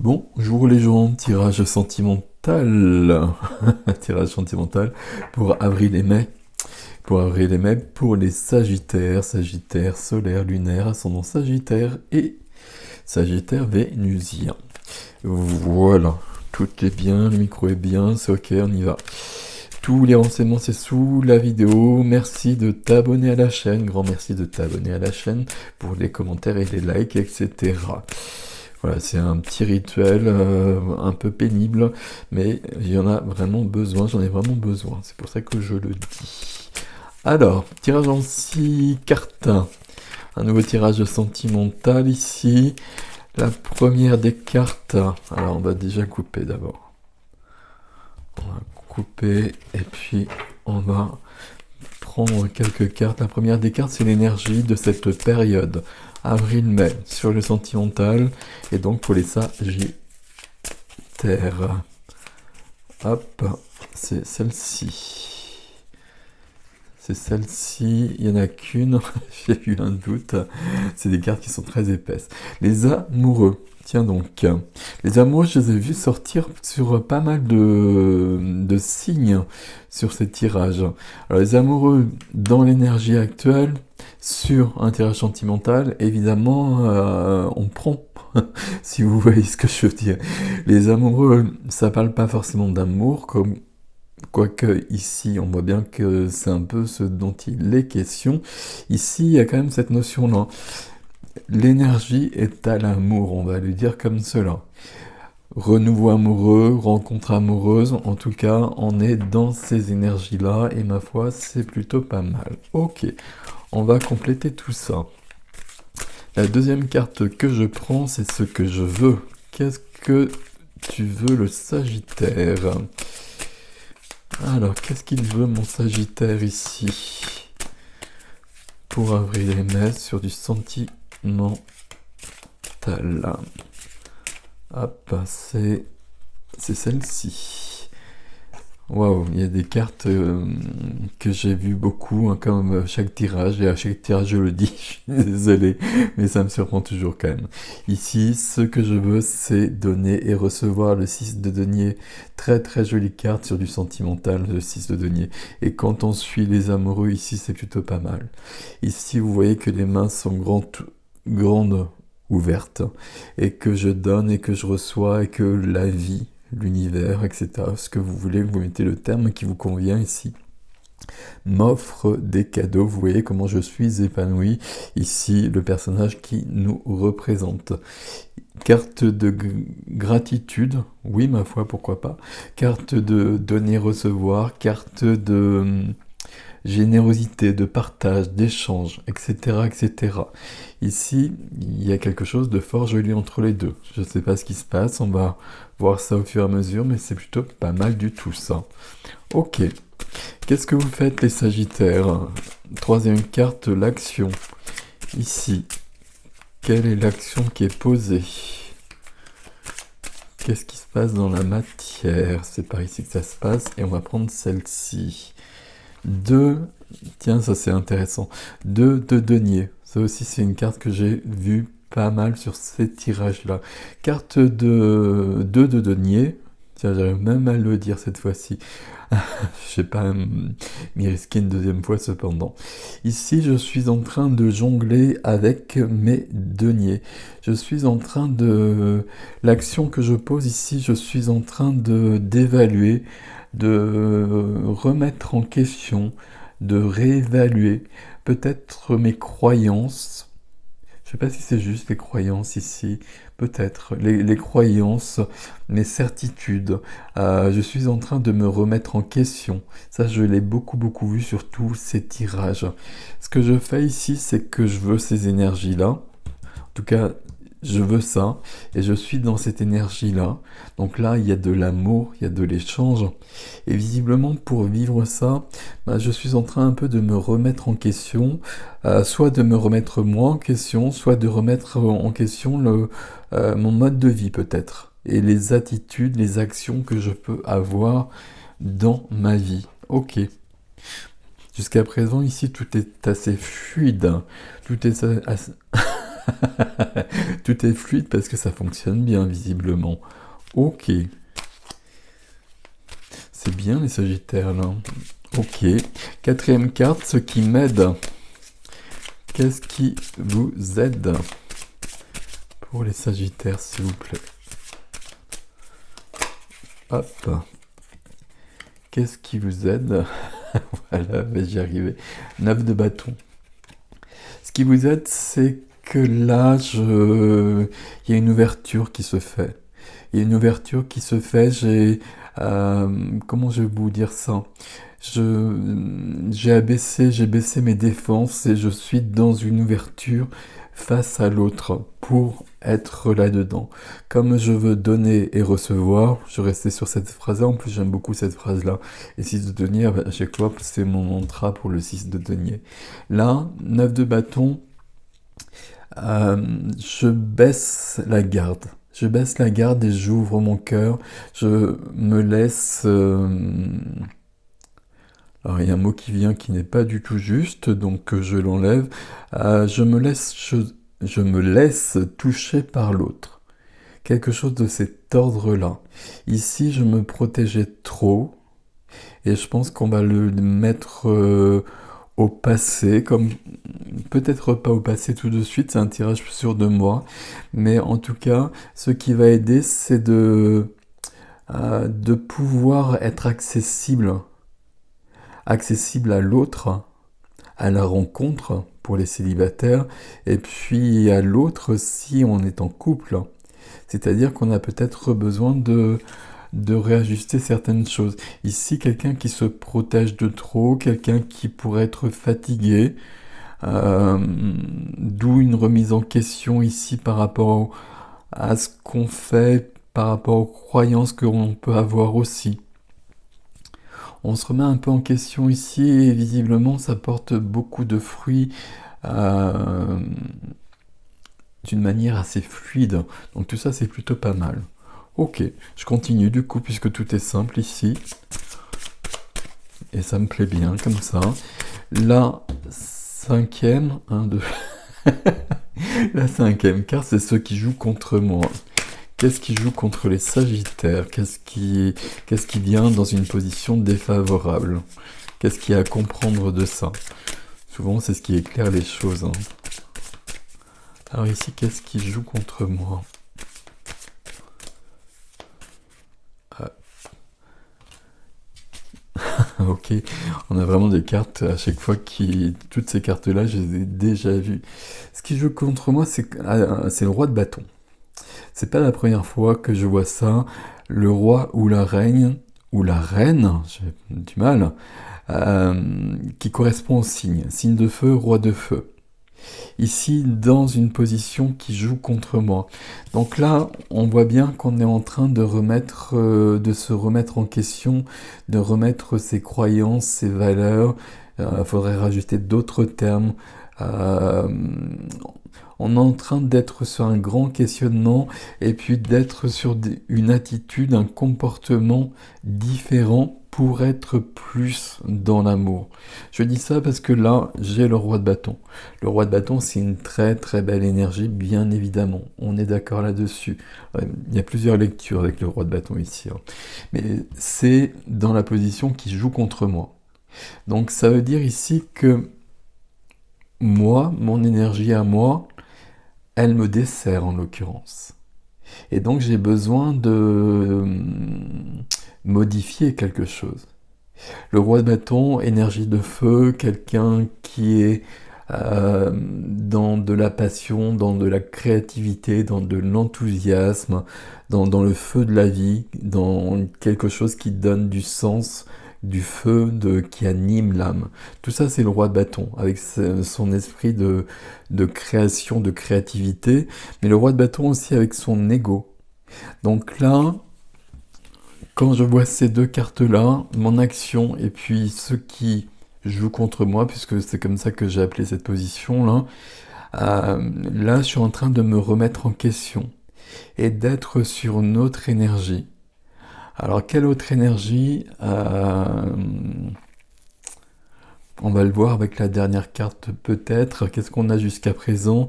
Bonjour les gens, tirage sentimental. Tirage sentimental pour avril et mai. Pour avril et mai, pour les Sagittaires, Sagittaire solaire, lunaire, ascendant Sagittaire et Sagittaire vénusien. Voilà, tout est bien, le micro est bien, c'est ok, on y va. Tous les renseignements c'est sous la vidéo. Merci de t'abonner à la chaîne, grand merci de t'abonner à la chaîne pour les commentaires et les likes, etc. Voilà, c'est un petit rituel un peu pénible, mais il y en a vraiment besoin, j'en ai vraiment besoin. C'est pour ça que je le dis. Alors, tirage en 6 cartes. Un nouveau tirage sentimental ici. La première des cartes. Alors, on va déjà couper d'abord. On va couper et puis on va prendre quelques cartes. La première des cartes, c'est l'énergie de cette période. Avril-mai, sur le sentimental, et donc pour les Sagittaires. Hop, c'est celle-ci. C'est celle-ci, il n'y en a qu'une, j'ai eu un doute. C'est des cartes qui sont très épaisses. Les amoureux. Tiens donc, les amoureux, je les ai vus sortir sur pas mal de signes sur ces tirages. Alors les amoureux, dans l'énergie actuelle, sur un tirage sentimental, évidemment, on prend, si vous voyez ce que je veux dire. Les amoureux, ça parle pas forcément d'amour, comme quoique ici, on voit bien que c'est un peu ce dont il est question. Ici, il y a quand même cette notion-là. L'énergie est à l'amour, on va le dire comme cela. Renouveau amoureux, rencontre amoureuse, en tout cas, on est dans ces énergies-là, et ma foi, c'est plutôt pas mal. Ok, on va compléter tout ça. La deuxième carte que je prends, c'est ce que je veux. Qu'est-ce que tu veux, le Sagittaire? Alors, qu'est-ce qu'il veut, mon Sagittaire, ici? Pour avril et mai, sur du sentimental. Hop, c'est celle-ci. Waouh, il y a des cartes que j'ai vues beaucoup, hein, comme chaque tirage, et à chaque tirage je le dis, je suis désolé, mais ça me surprend toujours quand même. Ici, ce que je veux, c'est donner et recevoir le 6 de denier. Très très jolie carte sur du sentimental, le 6 de denier. Et quand on suit les amoureux, ici, c'est plutôt pas mal. Ici, vous voyez que les mains sont grandes, ouvertes, et que je donne et que je reçois, et que la vie, l'univers, etc., ce que vous voulez, vous mettez le terme qui vous convient ici, m'offre des cadeaux. Vous voyez comment je suis épanoui. Ici, le personnage qui nous représente. Carte de gratitude, oui, ma foi, pourquoi pas. Carte de donner-recevoir, carte de générosité, de partage, d'échange, etc., etc. Ici, il y a quelque chose de fort joli entre les deux. Je ne sais pas ce qui se passe, on va voir ça au fur et à mesure, mais c'est plutôt pas mal du tout ça. Ok, qu'est-ce que vous faites les Sagittaires? Troisième carte, l'action. Ici, quelle est l'action qui est posée? Qu'est-ce qui se passe dans la matière? C'est par ici que ça se passe, et on va prendre celle-ci. Tiens, ça c'est intéressant, de denier. Ça aussi c'est une carte que j'ai vue pas mal sur ces tirages-là. Carte de denier. Tiens, j'arrive même à le dire cette fois-ci. Je sais pas m'y risquer une deuxième fois cependant. Ici, je suis en train de jongler avec mes deniers. Je suis en train de... L'action que je pose ici, je suis en train d'évaluer, de remettre en question, de réévaluer peut-être mes croyances. Je ne sais pas si c'est juste les croyances ici, peut-être les croyances, mes certitudes. Je suis en train de me remettre en question. Ça, je l'ai beaucoup vu sur tous ces tirages. Ce que je fais ici, c'est que je veux ces énergies-là. En tout cas, je veux ça, et je suis dans cette énergie-là. Donc là, il y a de l'amour, il y a de l'échange. Et visiblement, pour vivre ça, je suis en train un peu de me remettre en question, soit de me remettre moi en question, soit de remettre en question mon mode de vie peut-être, et les attitudes, les actions que je peux avoir dans ma vie. Ok. Jusqu'à présent, ici, tout est assez fluide. Tout est assez... Tout est fluide parce que ça fonctionne bien, visiblement. Ok. C'est bien les Sagittaires, là. Ok. Quatrième carte, ce qui m'aide. Qu'est-ce qui vous aide pour les Sagittaires, s'il vous plaît? Hop. Qu'est-ce qui vous aide? Voilà, j'y arrivais. 9 de bâton. Ce qui vous aide, c'est que là, il y a une ouverture qui se fait. Il y a une ouverture qui se fait. Comment je vais vous dire ça? J'ai baissé mes défenses et je suis dans une ouverture face à l'autre pour être là-dedans. Comme je veux donner et recevoir, je restais sur cette phrase-là. En plus, j'aime beaucoup cette phrase-là. Et 6 de denier, à chaque fois, c'est mon mantra pour le 6 de denier. Là, 9 de bâton, je baisse la garde. Je baisse la garde et j'ouvre mon cœur. Je me laisse... Alors, il y a un mot qui vient qui n'est pas du tout juste, donc je l'enlève. Je me laisse toucher par l'autre. Quelque chose de cet ordre-là. Ici, je me protégeais trop, et je pense qu'on va le mettre au passé, comme peut-être pas au passé tout de suite, c'est un tirage sur 2 mois, mais en tout cas, ce qui va aider, c'est de pouvoir être accessible à l'autre, à la rencontre pour les célibataires, et puis à l'autre si on est en couple. C'est-à-dire qu'on a peut-être besoin de réajuster certaines choses. Ici, quelqu'un qui se protège de trop, quelqu'un qui pourrait être fatigué, d'où une remise en question ici par rapport à ce qu'on fait, par rapport aux croyances que l'on peut avoir aussi. On se remet un peu en question ici et visiblement ça porte beaucoup de fruits d'une manière assez fluide. Donc tout ça c'est plutôt pas mal. Ok, je continue du coup puisque tout est simple ici. Et ça me plaît bien comme ça. La cinquième, la cinquième carte, c'est ceux qui jouent contre moi. Qu'est-ce qui joue contre les Sagittaires? Qu'est-ce qui vient dans une position défavorable? Qu'est-ce qu'il y a à comprendre de ça? Souvent, c'est ce qui éclaire les choses. Alors ici, qu'est-ce qui joue contre moi? Ok, on a vraiment des cartes à chaque fois qui... Toutes ces cartes-là, je les ai déjà vues. Ce qui joue contre moi, c'est le roi de bâton. C'est pas la première fois que je vois ça. Le roi ou la reine, j'ai du mal, qui correspond au signe. Signe de feu, roi de feu. Ici, dans une position qui joue contre moi. Donc là, on voit bien qu'on est en train de se remettre en question, de remettre ses croyances, ses valeurs. Il faudrait rajouter d'autres termes. On est en train d'être sur un grand questionnement et puis d'être sur une attitude, un comportement différent pour être plus dans l'amour. Je dis ça parce que là, j'ai le roi de bâton. Le roi de bâton, c'est une très très belle énergie, bien évidemment. On est d'accord là-dessus. Il y a plusieurs lectures avec le roi de bâton ici. Mais c'est dans la position qui joue contre moi. Donc ça veut dire ici que moi, mon énergie à moi, elle me dessert en l'occurrence. Et donc j'ai besoin de modifier quelque chose. Le roi de bâton, énergie de feu, quelqu'un qui est dans de la passion, dans de la créativité, dans de l'enthousiasme, dans le feu de la vie, dans quelque chose qui donne du sens, du feu qui anime l'âme. Tout ça, c'est le roi de bâton, avec son esprit de création, de créativité, mais le roi de bâton aussi avec son ego. Donc là, quand je vois ces deux cartes-là, mon action et puis ceux qui jouent contre moi, puisque c'est comme ça que j'ai appelé cette position-là, là, je suis en train de me remettre en question et d'être sur une autre énergie. Alors, quelle autre énergie On va le voir avec la dernière carte peut-être. Qu'est-ce qu'on a jusqu'à présent?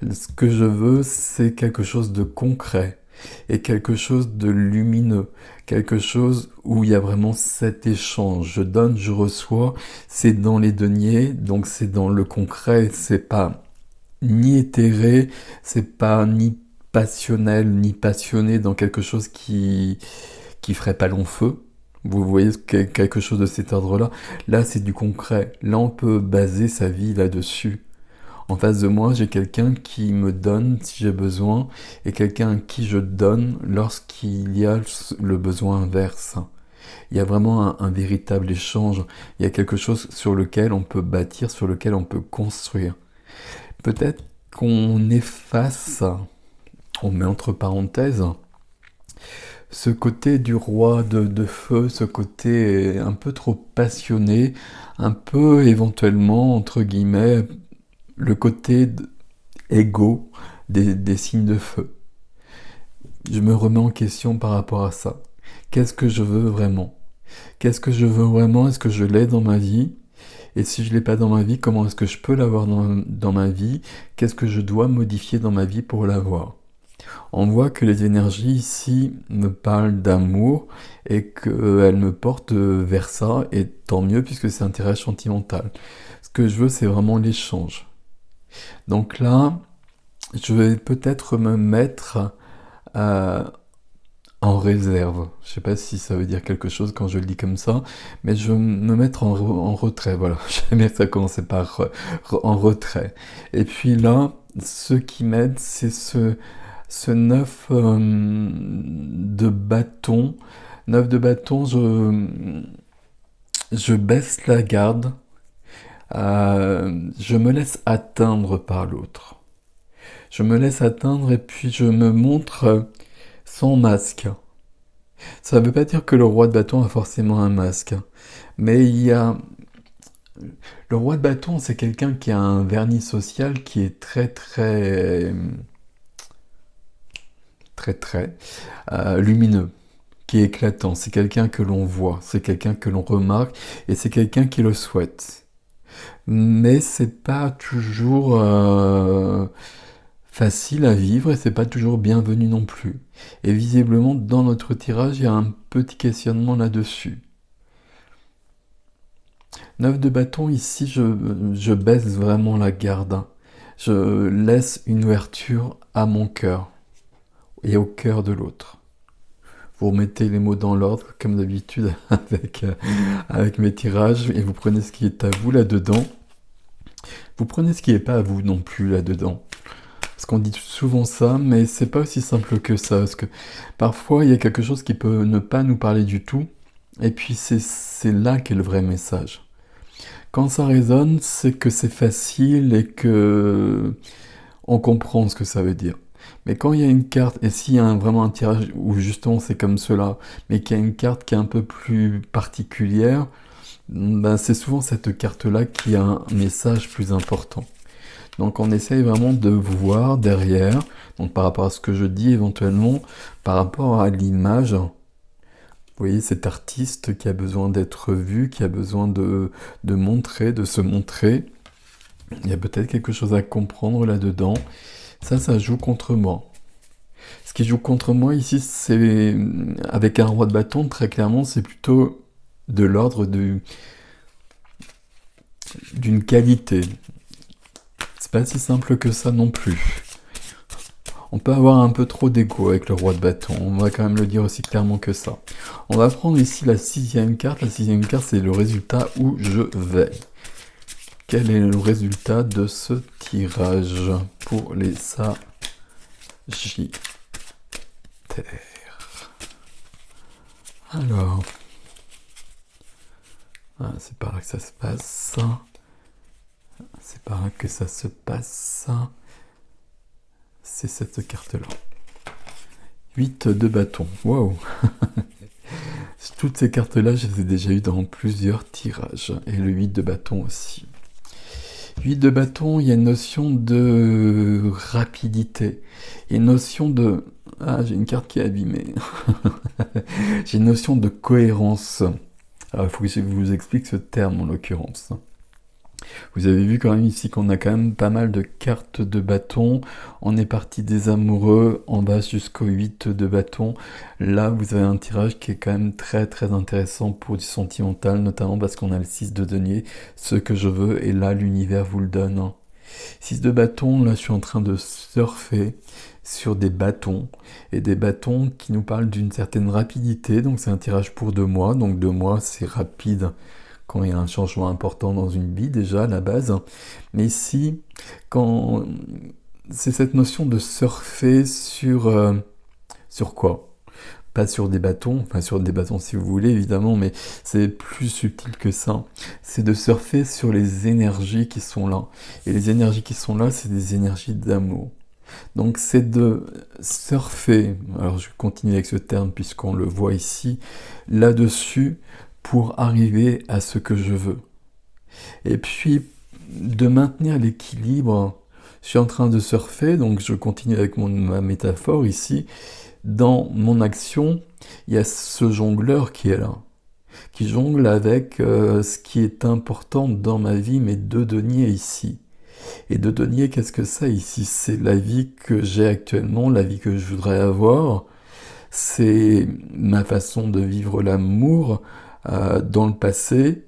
Ce que je veux, c'est quelque chose de concret et quelque chose de lumineux. Quelque chose où il y a vraiment cet échange. Je donne, je reçois. C'est dans les deniers, donc c'est dans le concret. C'est pas ni éthéré, c'est pas ni passionnel, ni passionné dans quelque chose qui ferait pas long feu. Vous voyez quelque chose de cet ordre-là. Là, c'est du concret. Là, on peut baser sa vie là-dessus. En face de moi, j'ai quelqu'un qui me donne si j'ai besoin, et quelqu'un à qui je donne lorsqu'il y a le besoin inverse. Il y a vraiment un véritable échange. Il y a quelque chose sur lequel on peut bâtir, sur lequel on peut construire. Peut-être qu'on efface, on met entre parenthèses, ce côté du roi de feu, ce côté un peu trop passionné, un peu éventuellement, entre guillemets, le côté égo des signes de feu. Je me remets en question par rapport à ça. Qu'est-ce que je veux vraiment? Qu'est-ce que je veux vraiment? Est-ce que je l'ai dans ma vie? Et si je ne l'ai pas dans ma vie, comment est-ce que je peux l'avoir dans ma vie? Qu'est-ce que je dois modifier dans ma vie pour l'avoir? On voit que les énergies ici me parlent d'amour et qu'elles me portent vers ça, et tant mieux puisque c'est un tirage sentimental. Ce que je veux, c'est vraiment l'échange. Donc là, je vais peut-être me mettre en réserve. Je sais pas si ça veut dire quelque chose quand je le dis comme ça, mais je vais me mettre en retrait. Voilà, j'aime bien que ça commence par en retrait. Et puis là, ce qui m'aide, c'est ce 9 de bâton. 9 de bâton, je baisse la garde. Je me laisse atteindre par l'autre. Je me laisse atteindre et puis je me montre sans masque. Ça ne veut pas dire que le roi de bâton a forcément un masque. Mais il y a... Le roi de bâton, c'est quelqu'un qui a un vernis social qui est très lumineux, qui est éclatant. C'est quelqu'un que l'on voit, c'est quelqu'un que l'on remarque et c'est quelqu'un qui le souhaite. Mais c'est pas toujours facile à vivre et c'est pas toujours bienvenu non plus. Et visiblement, dans notre tirage, il y a un petit questionnement là-dessus. 9 de bâton, ici, je baisse vraiment la garde. Je laisse une ouverture à mon cœur et au cœur de l'autre. Vous remettez les mots dans l'ordre, comme d'habitude, avec mes tirages, et vous prenez ce qui est à vous là-dedans. Vous prenez ce qui n'est pas à vous non plus là-dedans. Parce qu'on dit souvent ça, mais c'est pas aussi simple que ça. Parce que parfois, il y a quelque chose qui peut ne pas nous parler du tout, et puis c'est là qu'est le vrai message. Quand ça résonne, c'est que c'est facile et que on comprend ce que ça veut dire. Mais quand il y a une carte, et s'il y a vraiment un tirage où justement c'est comme cela, mais qu'il y a une carte qui est un peu plus particulière, ben c'est souvent cette carte-là qui a un message plus important. Donc on essaye vraiment de voir derrière, donc par rapport à ce que je dis éventuellement, par rapport à l'image. Vous voyez cet artiste qui a besoin d'être vu, qui a besoin de montrer, de se montrer. Il y a peut-être quelque chose à comprendre là-dedans. Ça joue contre moi. Ce qui joue contre moi ici, c'est avec un roi de bâton, très clairement, c'est plutôt de l'ordre d'une qualité. C'est pas si simple que ça non plus. On peut avoir un peu trop d'ego avec le roi de bâton, on va quand même le dire aussi clairement que ça. On va prendre ici la 6e carte. La 6e carte, c'est le résultat où je vais. Quel est le résultat de ce tirage pour les Sagittaires? Alors, c'est par là que ça se passe. C'est par là que ça se passe. C'est cette carte-là. 8 de bâton. Waouh. Toutes ces cartes-là, je les ai déjà eues dans plusieurs tirages. Et le 8 de bâton aussi. 8 de bâton, il y a une notion de rapidité. Il y a une notion de... Ah, j'ai une carte qui est abîmée. J'ai une notion de cohérence. Alors, il faut que je vous explique ce terme en l'occurrence. Vous avez vu quand même ici qu'on a quand même pas mal de cartes de bâton. On est parti des amoureux en bas jusqu'au 8 de bâton. Là, vous avez un tirage qui est quand même très très intéressant pour du sentimental, notamment parce qu'on a le 6 de denier, ce que je veux, et là, l'univers vous le donne, hein. 6 de bâton, là, je suis en train de surfer sur des bâtons, et des bâtons qui nous parlent d'une certaine rapidité. Donc c'est un tirage pour 2 mois, donc 2 mois c'est rapide quand il y a un changement important dans une vie déjà à la base. Mais ici, quand c'est cette notion de surfer sur quoi? Pas sur des bâtons, enfin sur des bâtons si vous voulez évidemment, mais c'est plus subtil que ça. C'est de surfer sur les énergies qui sont là. Et les énergies qui sont là, c'est des énergies d'amour. Donc c'est de surfer, alors je continue avec ce terme puisqu'on le voit ici, là-dessus pour arriver à ce que je veux. Et puis de maintenir l'équilibre, je suis en train de surfer, donc je continue avec ma métaphore ici. Dans mon action, il y a ce jongleur qui est là, qui jongle avec ce qui est important dans ma vie, mes 2 deniers ici. Et 2 deniers, qu'est-ce que ça ici? C'est la vie que j'ai actuellement, la vie que je voudrais avoir. C'est ma façon de vivre l'amour dans le passé,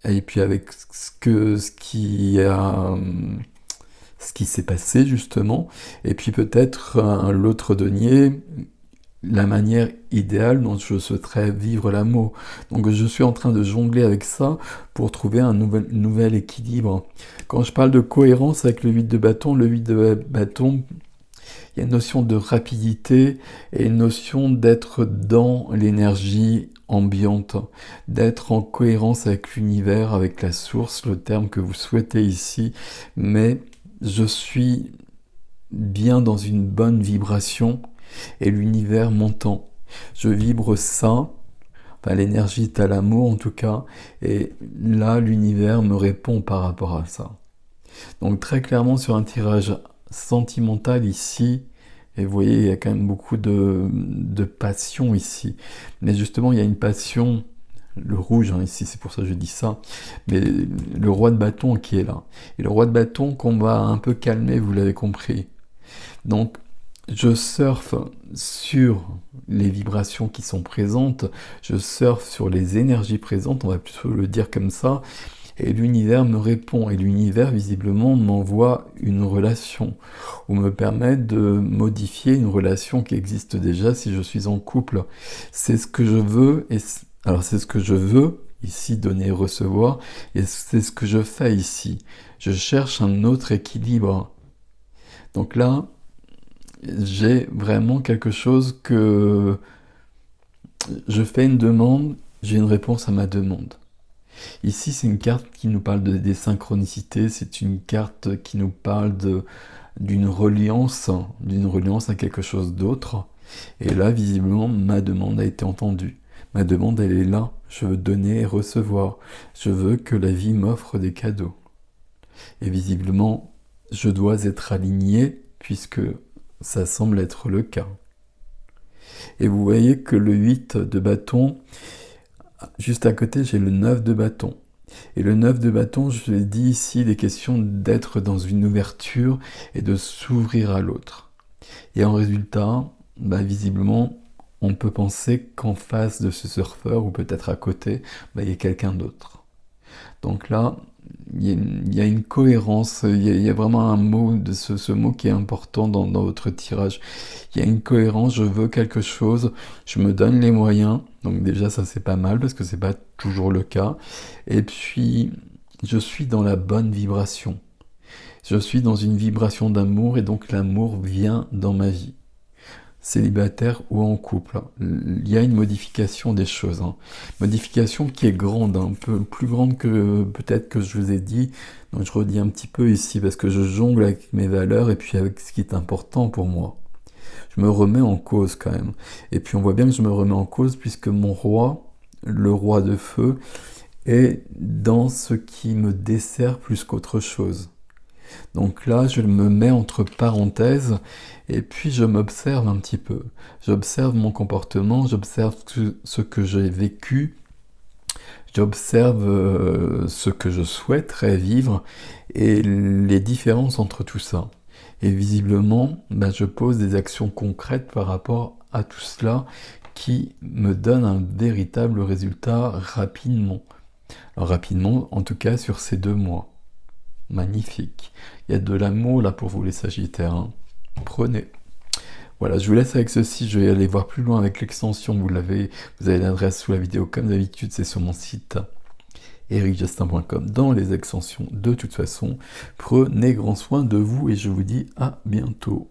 et puis avec ce qui s'est passé justement, et puis peut-être l'autre denier, la manière idéale dont je souhaiterais vivre l'amour. Donc je suis en train de jongler avec ça pour trouver un nouvel équilibre. Quand je parle de cohérence avec le 8 de bâton, le 8 de bâton, il y a une notion de rapidité et une notion d'être dans l'énergie ambiante, d'être en cohérence avec l'univers, avec la source, le terme que vous souhaitez ici, mais je suis bien dans une bonne vibration et l'univers m'entend. Je vibre ça, enfin l'énergie est à l'amour en tout cas, et là l'univers me répond par rapport à ça. Donc très clairement sur un tirage sentimental ici, et vous voyez il y a quand même beaucoup de passion ici, mais justement il y a une passion, le rouge hein, ici, c'est pour ça que je dis ça, mais le roi de bâton qui est là, et le roi de bâton qu'on va un peu calmer, vous l'avez compris. Donc je surfe sur les vibrations qui sont présentes, je surfe sur les énergies présentes, on va plutôt le dire comme ça, et l'univers me répond, et l'univers visiblement m'envoie une relation, ou me permet de modifier une relation qui existe déjà si je suis en couple. C'est ce que je veux, alors c'est ce que je veux, ici donner et recevoir, et c'est ce que je fais ici. Je cherche un autre équilibre. Donc là, j'ai vraiment quelque chose que je fais une demande, j'ai une réponse à ma demande. Ici, c'est une carte qui nous parle des synchronicités, c'est une carte qui nous parle d'une reliance à quelque chose d'autre. Et là, visiblement, ma demande a été entendue. Ma demande, elle est là. Je veux donner et recevoir. Je veux que la vie m'offre des cadeaux. Et visiblement, je dois être aligné puisque ça semble être le cas. Et vous voyez que le 8 de bâton, juste à côté, j'ai le 9 de bâton. Et le 9 de bâton, je l'ai dit ici, il est question d'être dans une ouverture et de s'ouvrir à l'autre. Et en résultat, visiblement, on peut penser qu'en face de ce surfeur, ou peut-être à côté, il y a quelqu'un d'autre. Donc là, il y a une cohérence, il y a vraiment un mot, ce mot qui est important dans votre tirage. Il y a une cohérence, je veux quelque chose, je me donne les moyens, donc déjà ça c'est pas mal parce que c'est pas toujours le cas. Et puis, je suis dans la bonne vibration. Je suis dans une vibration d'amour et donc l'amour vient dans ma vie. Célibataire ou en couple, il y a une modification des choses, hein. Modification qui est grande, un peu plus grande que peut-être que je vous ai dit, donc je redis un petit peu ici parce que je jongle avec mes valeurs et puis avec ce qui est important pour moi. Je me remets en cause quand même, et puis on voit bien que je me remets en cause puisque mon roi, le roi de feu, est dans ce qui me dessert plus qu'autre chose. Donc là, je me mets entre parenthèses et puis je m'observe un petit peu. J'observe mon comportement, j'observe ce que j'ai vécu, J'observe ce que je souhaiterais vivre et les différences entre tout ça. Et visiblement, je pose des actions concrètes par rapport à tout cela qui me donne un véritable résultat rapidement. Alors, rapidement, en tout cas sur ces 2 mois. Magnifique. Il y a de l'amour là pour vous les Sagittaires, hein. Prenez. Voilà, je vous laisse avec ceci, je vais aller voir plus loin avec l'extension, vous avez l'adresse sous la vidéo comme d'habitude, c'est sur mon site ericjustin.com dans les extensions de toute façon. Prenez grand soin de vous et je vous dis à bientôt.